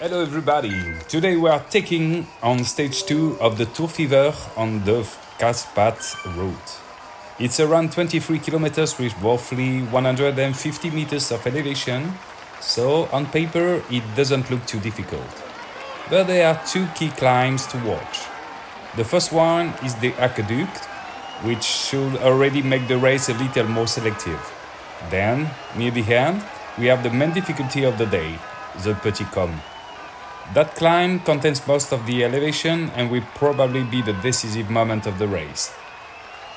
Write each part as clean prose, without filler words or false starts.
Hello everybody! Today we are taking on stage 2 of the Tour Fever on the Carpath route. It's around 23 kilometers with roughly 150 meters of elevation, so on paper it doesn't look too difficult. But there are two key climbs to watch. The first one is the aqueduct, which should already make the race a little more selective. Then, near the end, we have the main difficulty of the day, the Petit KOM. That climb contains most of the elevation and will probably be the decisive moment of the race.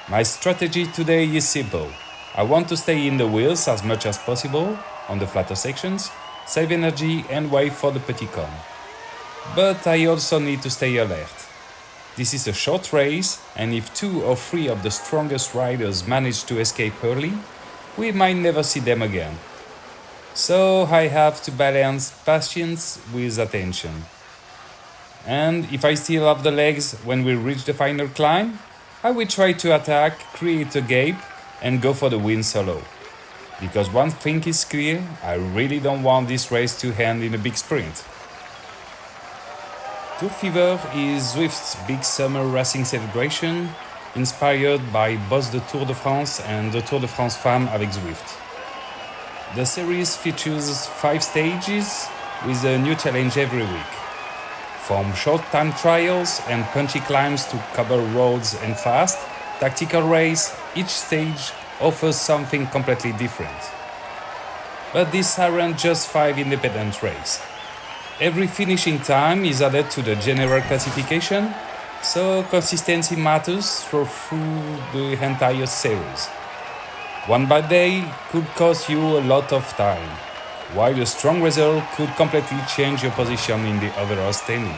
My strategy today is simple. I want to stay in the wheels as much as possible on the flatter sections, save energy and wait for the Petit KOM. But I also need to stay alert. This is a short race, and if 2 or 3 of the strongest riders manage to escape early, we might never see them again. So I have to balance patience with attention. And if I still have the legs when we reach the final climb, I will try to attack, create a gap, and go for the win solo. Because one thing is clear, I really don't want this race to end in a big sprint. Tour Fever is Zwift's big summer racing celebration, inspired by both the Tour de France and the Tour de France Femmes avec Zwift. The series features 5 stages with a new challenge every week. From short time trials and punchy climbs to cover roads and fast, tactical race, each stage offers something completely different. But these aren't just 5 independent races. Every finishing time is added to the general classification, so consistency matters through the entire series. One bad day could cost you a lot of time, while a strong result could completely change your position in the overall standing.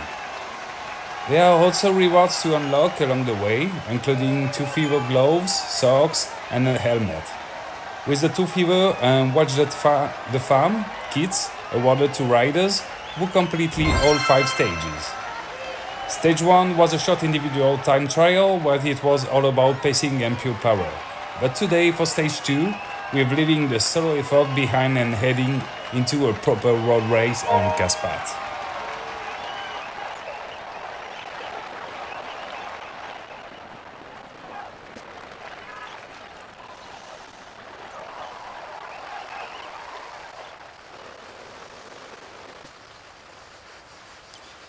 There are also rewards to unlock along the way, including Tour Fever gloves, socks, and a helmet. With the Tour Fever and Watch the Farm kits awarded to riders who completed all 5 stages. Stage 1 was a short individual time trial where it was all about pacing and pure power. But today, for stage 2, we're leaving the solo effort behind and heading into a proper road race on Carpath.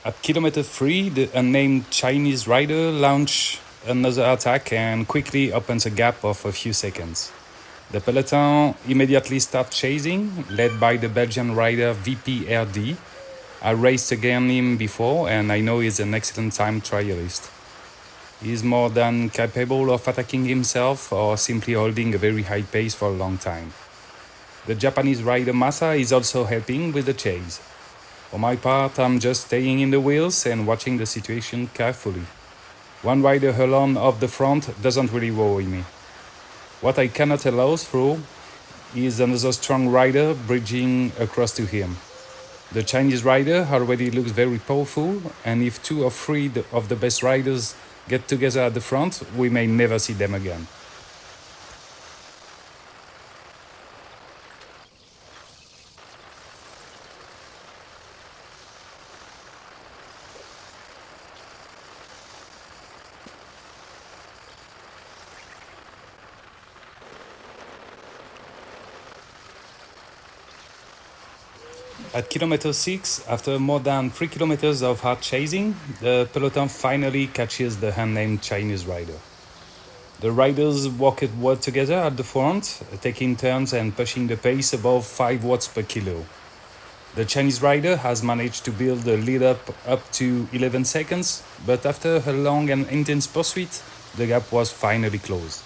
At kilometer 3, the unnamed Chinese rider launched another attack and quickly opens a gap of a few seconds. The peloton immediately starts chasing, led by the Belgian rider VPRD. I raced against him before and I know he's an excellent time trialist. He's more than capable of attacking himself or simply holding a very high pace for a long time. The Japanese rider Masa is also helping with the chase. For my part, I'm just staying in the wheels and watching the situation carefully. One rider alone off the front doesn't really worry me. What I cannot allow through is another strong rider bridging across to him. The Chinese rider already looks very powerful, and if 2 or 3 of the best riders get together at the front, we may never see them again. At kilometer 6, after more than 3 kilometers of hard chasing, the peloton finally catches the unnamed Chinese rider. The riders worked well together at the front, taking turns and pushing the pace above 5 watts per kilo. The Chinese rider has managed to build the lead up to 11 seconds, but after a long and intense pursuit, the gap was finally closed.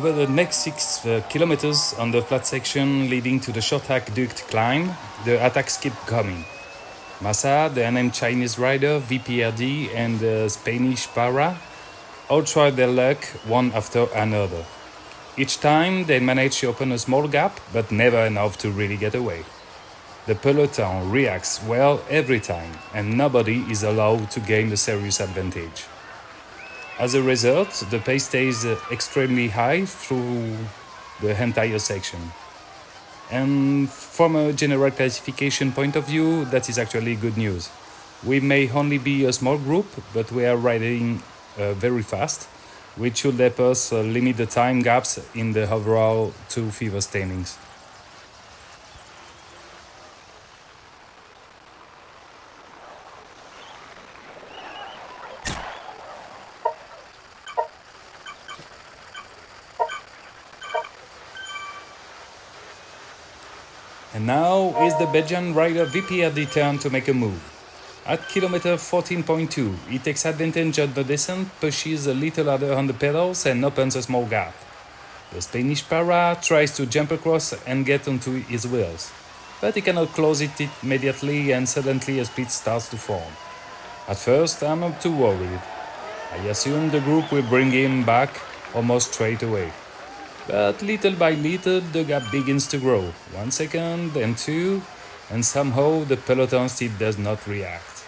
Over the next 6 kilometers on the flat section leading to the short aqueduct climb, the attacks keep coming. Massa, the NM Chinese rider, VPRD, and the Spanish Para all try their luck one after another. Each time they manage to open a small gap, but never enough to really get away. The peloton reacts well every time, and nobody is allowed to gain a serious advantage. As a result, the pace stays extremely high through the entire section. And from a general classification point of view, that is actually good news. We may only be a small group, but we are riding very fast, which should help us limit the time gaps in the overall Tour Fever standings. And now is the Belgian rider VPRD turn to make a move. At kilometer 14.2, he takes advantage of the descent, pushes a little harder on the pedals and opens a small gap. The Spanish Para tries to jump across and get onto his wheels, but he cannot close it immediately and suddenly a split starts to form. At first, I'm not too worried. I assume the group will bring him back almost straight away. But little by little, the gap begins to grow. 1 second, then 2, and somehow the peloton still does not react.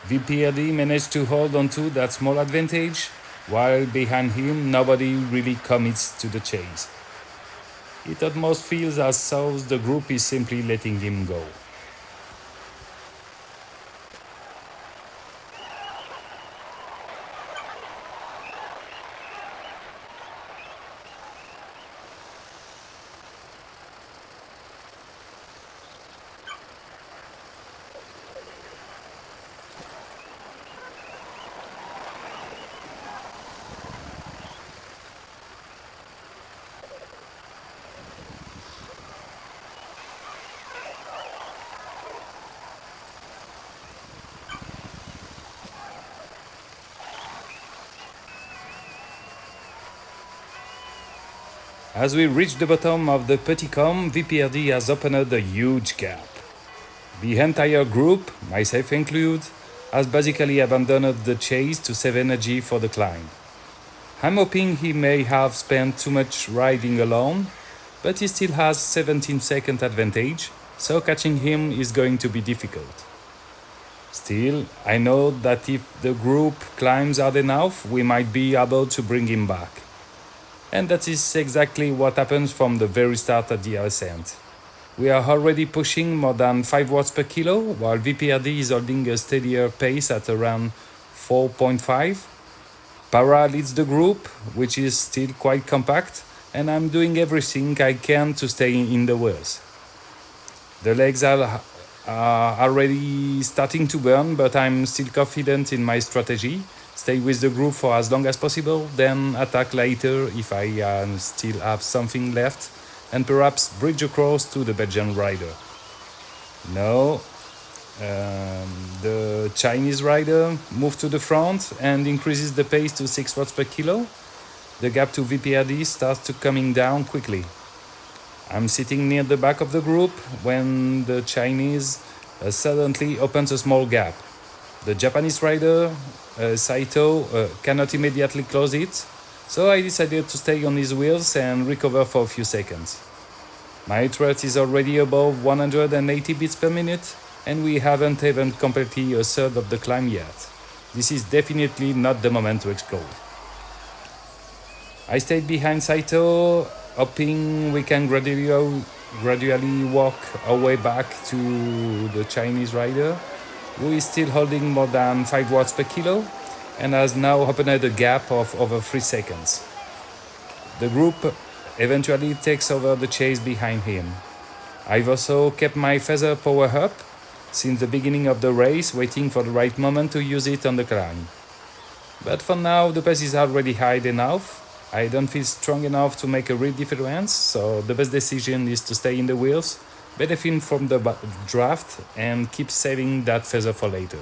VPRD managed to hold on to that small advantage, while behind him nobody really commits to the chase. It almost feels as though the group is simply letting him go. As we reach the bottom of the Petit KOM, VPRD has opened a huge gap. The entire group, myself included, has basically abandoned the chase to save energy for the climb. I'm hoping he may have spent too much riding alone, but he still has 17-second advantage, so catching him is going to be difficult. Still, I know that if the group climbs hard enough, we might be able to bring him back. And that is exactly what happens from the very start of the ascent. We are already pushing more than 5 watts per kilo, while VPRD is holding a steadier pace at around 4.5. Para leads the group, which is still quite compact, and I'm doing everything I can to stay in the wheels. The legs are already starting to burn, but I'm still confident in my strategy. Stay with the group for as long as possible, then attack later if I still have something left, and perhaps bridge across to the Belgian rider. No, the Chinese rider moved to the front and increases the pace to 6 watts per kilo. The gap to VPRD starts to coming down quickly. I'm sitting near the back of the group when the Chinese suddenly opens a small gap. The Japanese rider, Saito, cannot immediately close it, so I decided to stay on his wheels and recover for a few seconds. My threat is already above 180 beats per minute, and we haven't even completed a third of the climb yet. This is definitely not the moment to explode. I stayed behind Saito, hoping we can gradually walk our way back to the Chinese rider, who is still holding more than 5 watts per kilo and has now opened a gap of over 3 seconds. The group eventually takes over the chase behind him. I've also kept my feather power up since the beginning of the race, waiting for the right moment to use it on the climb. But for now, the pace is already high enough. I don't feel strong enough to make a real difference, so the best decision is to stay in the wheels, benefit from the draft, and keep saving that feather for later.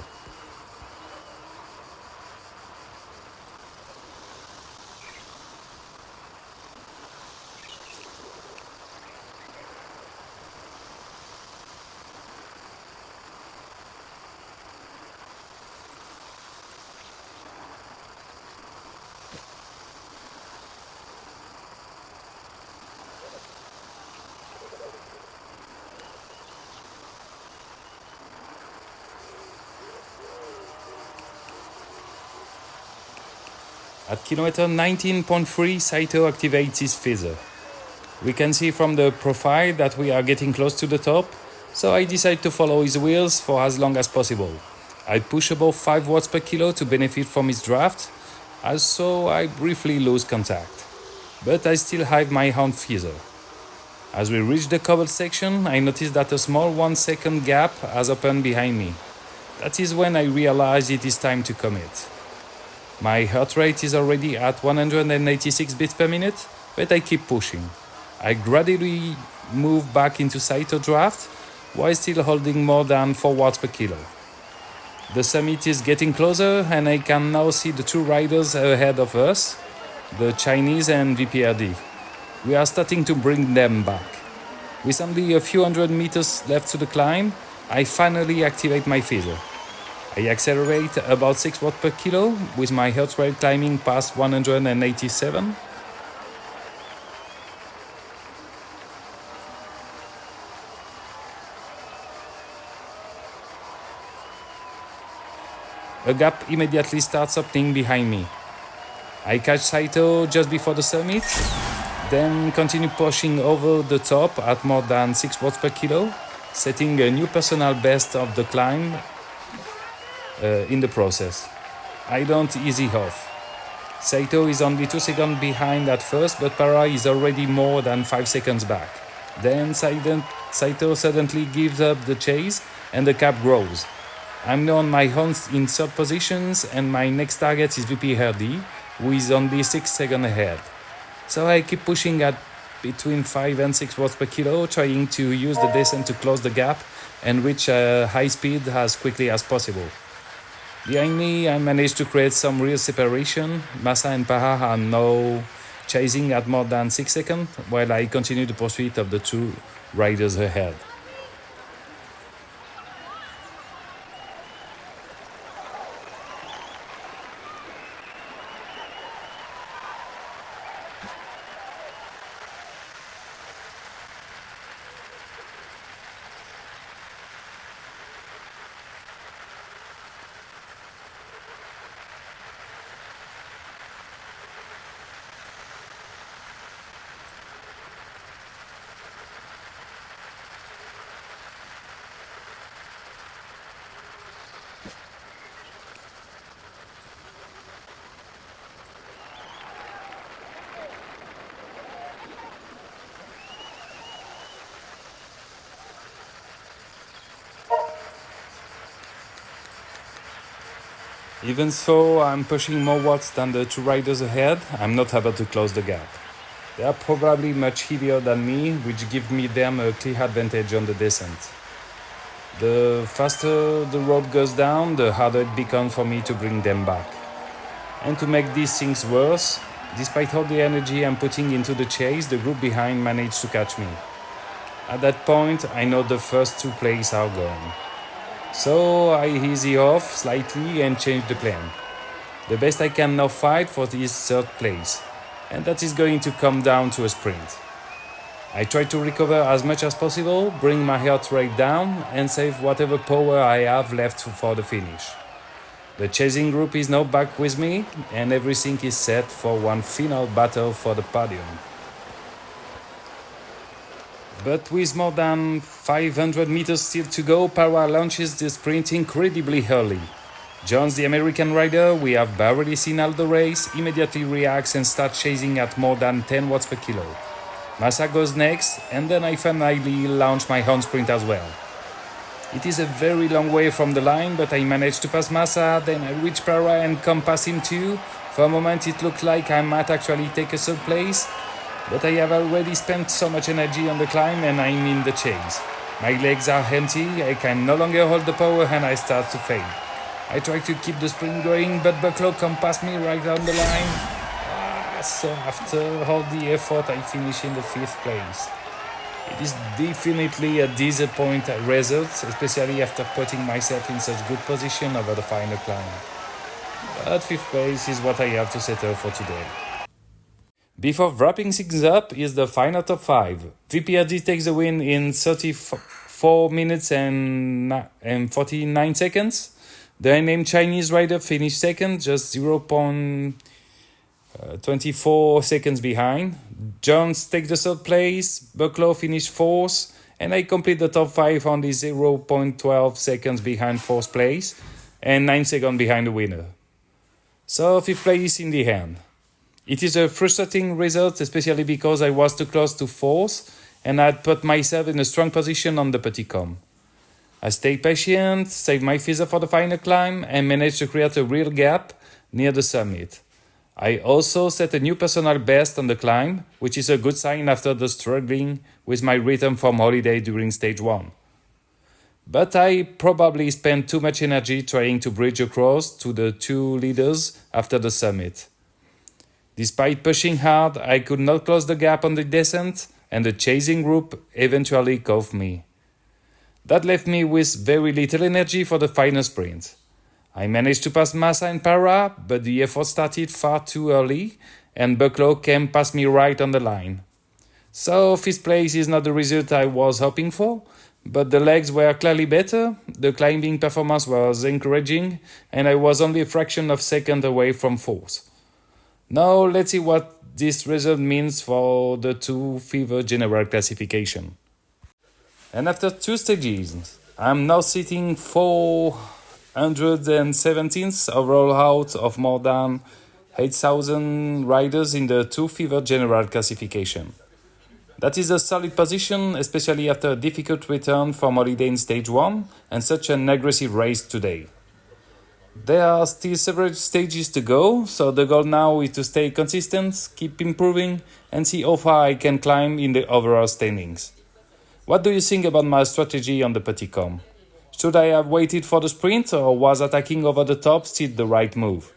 At kilometer 19.3, Saito activates his phaser. We can see from the profile that we are getting close to the top, so I decide to follow his wheels for as long as possible. I push above 5 watts per kilo to benefit from his draft, also I briefly lose contact. But I still have my hand phaser. As we reach the cobbled section, I notice that a small 1 second gap has opened behind me. That is when I realize it is time to commit. My heart rate is already at 186 beats per minute, but I keep pushing. I gradually move back into Saito draft while still holding more than 4 watts per kilo. The summit is getting closer and I can now see the 2 riders ahead of us, the Chinese and VPRD. We are starting to bring them back. With only a few hundred meters left to the climb, I finally activate my phaser. I accelerate about 6 watts per kilo with my heart rate climbing past 187. A gap immediately starts opening behind me. I catch Saito just before the summit, then continue pushing over the top at more than 6 watts per kilo, setting a new personal best of the climb in the process. I don't easy off. Saito is only 2 seconds behind at first, but Para is already more than 5 seconds back. Then Saito suddenly gives up the chase and the gap grows. I'm now on my own in third positions and my next target is VP Hardy, who is only 6 seconds ahead. So I keep pushing at between 5 and 6 watts per kilo, trying to use the descent to close the gap and reach a high speed as quickly as possible. Behind me, I managed to create some real separation. Massa and Paha are now chasing at more than 6 seconds, while I continue the pursuit of the 2 riders ahead. Even though I'm pushing more watts than the 2 riders ahead, I'm not able to close the gap. They are probably much heavier than me, which gives me them a clear advantage on the descent. The faster the rope goes down, the harder it becomes for me to bring them back. And to make these things worse, despite all the energy I'm putting into the chase, the group behind managed to catch me. At that point, I know the first 2 places are gone. So I easy off slightly and change the plan. The best I can now fight for is 3rd place, and that is going to come down to a sprint. I try to recover as much as possible, bring my heart rate down and save whatever power I have left for the finish. The chasing group is now back with me and everything is set for one final battle for the podium. But with more than 500 meters still to go, Para launches the sprint incredibly early. Jones, the American rider we have barely seen all the race, immediately reacts and starts chasing at more than 10 watts per kilo. Massa goes next, and then I finally launch my own sprint as well. It is a very long way from the line, but I managed to pass Massa, then I reach Para and come past him too. For a moment it looked like I might actually take a 3rd place, but I have already spent so much energy on the climb and I'm in the chase. My legs are empty, I can no longer hold the power and I start to fade. I try to keep the sprint going, but Bucklow comes past me right down the line. So after all the effort, I finish in the 5th place. It is definitely a disappointing result, especially after putting myself in such good position over the final climb. But 5th place is what I have to settle for today. Before wrapping things up is the final top 5. VPRD takes the win in 34 minutes and 49 seconds. The unnamed Chinese rider finished second, just 0.0 24 seconds behind. Jones takes the third place, Bucklow finished fourth, and I complete the top 5 only 0.12 seconds behind fourth place and 9 seconds behind the winner. So fifth place in the hand. It is a frustrating result, especially because I was too close to fourth and I had put myself in a strong position on the Petit KOM. I stayed patient, saved my feather for the final climb, and managed to create a real gap near the summit. I also set a new personal best on the climb, which is a good sign after the struggling with my return from holiday during stage 1. But I probably spent too much energy trying to bridge across to the 2 leaders after the summit. Despite pushing hard, I could not close the gap on the descent, and the chasing group eventually caught me. That left me with very little energy for the final sprint. I managed to pass Massa and PowerUp, but the effort started far too early, and Bucklow came past me right on the line. So fifth place is not the result I was hoping for, but the legs were clearly better, the climbing performance was encouraging, and I was only a fraction of a second away from fourth. Now let's see what this result means for the Tour Fever general classification. And after 2 stages, I'm now sitting 417th overall out of more than 8,000 riders in the Tour Fever general classification. That is a solid position, especially after a difficult return from holiday in stage 1 and such an aggressive race today. There are still several stages to go, so the goal now is to stay consistent, keep improving, and see how far I can climb in the overall standings. What do you think about my strategy on the Petit KOM? Should I have waited for the sprint, or was attacking over the top still the right move?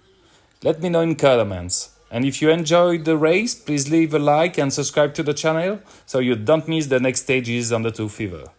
Let me know in comments. And if you enjoyed the race, please leave a like and subscribe to the channel so you don't miss the next stages on the Tour Fever.